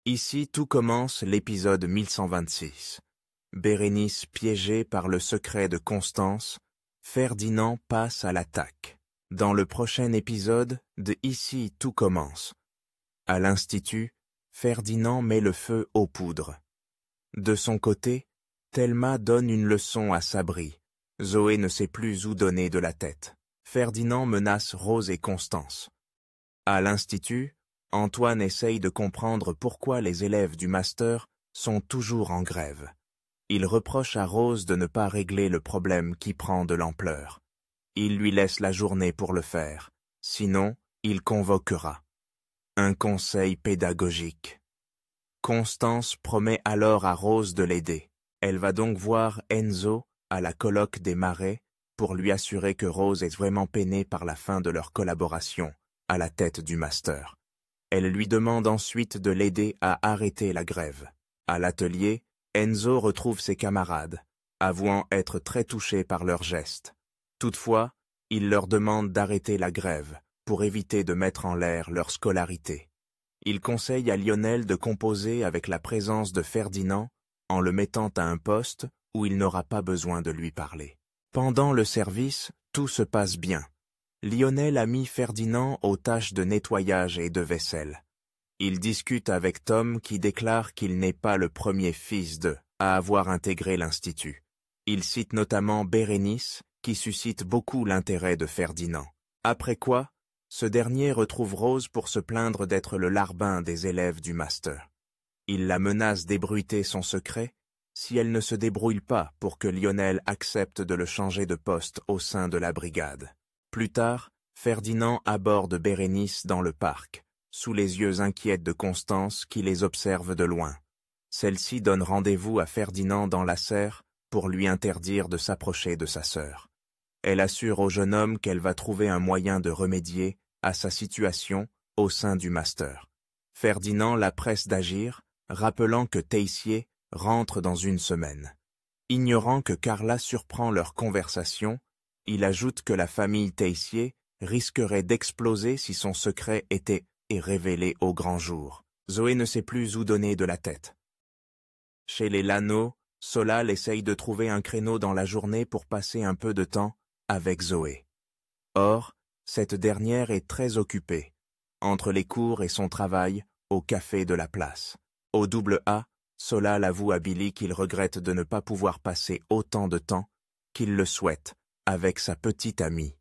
Ici tout commence l'épisode 1126. Bérénice piégée par le secret de Constance, Ferdinand passe à l'attaque. Dans le prochain épisode de Ici tout commence. À l'Institut, Ferdinand met le feu aux poudres. De son côté, Thelma donne une leçon à Sabri. Zoé ne sait plus où donner de la tête. Ferdinand menace Rose et Constance. À l'Institut, Antoine essaye de comprendre pourquoi les élèves du master sont toujours en grève. Il reproche à Rose de ne pas régler le problème qui prend de l'ampleur. Il lui laisse la journée pour le faire, sinon il convoquera. Un conseil pédagogique. Constance promet alors à Rose de l'aider. Elle va donc voir Enzo à la colloque des Marais pour lui assurer que Rose est vraiment peinée par la fin de leur collaboration à la tête du master. Elle lui demande ensuite de l'aider à arrêter la grève. À l'atelier, Enzo retrouve ses camarades, avouant être très touché par leurs gestes. Toutefois, il leur demande d'arrêter la grève pour éviter de mettre en l'air leur scolarité. Il conseille à Lionel de composer avec la présence de Ferdinand en le mettant à un poste où il n'aura pas besoin de lui parler. Pendant le service, tout se passe bien. Lionel a mis Ferdinand aux tâches de nettoyage et de vaisselle. Il discute avec Tom qui déclare qu'il n'est pas le premier fils à avoir intégré l'Institut. Il cite notamment Bérénice qui suscite beaucoup l'intérêt de Ferdinand. Après quoi, ce dernier retrouve Rose pour se plaindre d'être le larbin des élèves du master. Il la menace d'ébruiter son secret si elle ne se débrouille pas pour que Lionel accepte de le changer de poste au sein de la brigade. Plus tard, Ferdinand aborde Bérénice dans le parc, sous les yeux inquiets de Constance qui les observe de loin. Celle-ci donne rendez-vous à Ferdinand dans la serre pour lui interdire de s'approcher de sa sœur. Elle assure au jeune homme qu'elle va trouver un moyen de remédier à sa situation au sein du master. Ferdinand la presse d'agir, rappelant que Teissier rentre dans une semaine. Ignorant que Carla surprend leur conversation, il ajoute que la famille Teissier risquerait d'exploser si son secret était révélé au grand jour. Zoé ne sait plus où donner de la tête. Chez les Lano, Solal essaye de trouver un créneau dans la journée pour passer un peu de temps avec Zoé. Or, cette dernière est très occupée, entre les cours et son travail, au café de la place. Au AA, Solal avoue à Billy qu'il regrette de ne pas pouvoir passer autant de temps qu'il le souhaite avec sa petite amie.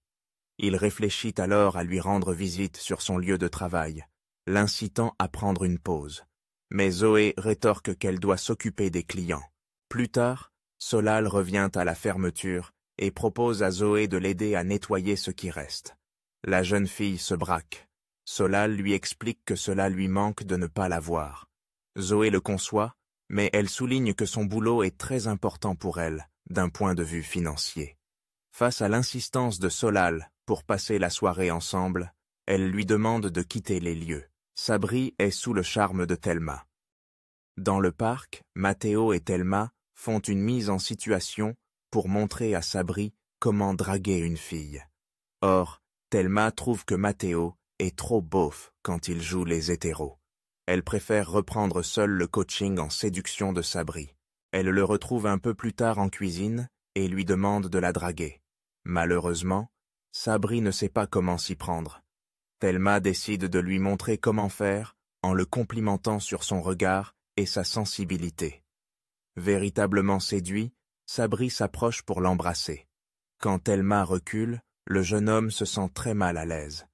Il réfléchit alors à lui rendre visite sur son lieu de travail, l'incitant à prendre une pause. Mais Zoé rétorque qu'elle doit s'occuper des clients. Plus tard, Solal revient à la fermeture et propose à Zoé de l'aider à nettoyer ce qui reste. La jeune fille se braque. Solal lui explique que cela lui manque de ne pas la voir. Zoé le conçoit, mais elle souligne que son boulot est très important pour elle, d'un point de vue financier. Face à l'insistance de Solal pour passer la soirée ensemble, elle lui demande de quitter les lieux. Sabri est sous le charme de Thelma. Dans le parc, Matteo et Thelma font une mise en situation pour montrer à Sabri comment draguer une fille. Or, Thelma trouve que Matteo est trop beauf quand il joue les hétéros. Elle préfère reprendre seule le coaching en séduction de Sabri. Elle le retrouve un peu plus tard en cuisine et lui demande de la draguer. Malheureusement, Sabri ne sait pas comment s'y prendre. Thelma décide de lui montrer comment faire en le complimentant sur son regard et sa sensibilité. Véritablement séduit, Sabri s'approche pour l'embrasser. Quand Thelma recule, le jeune homme se sent très mal à l'aise.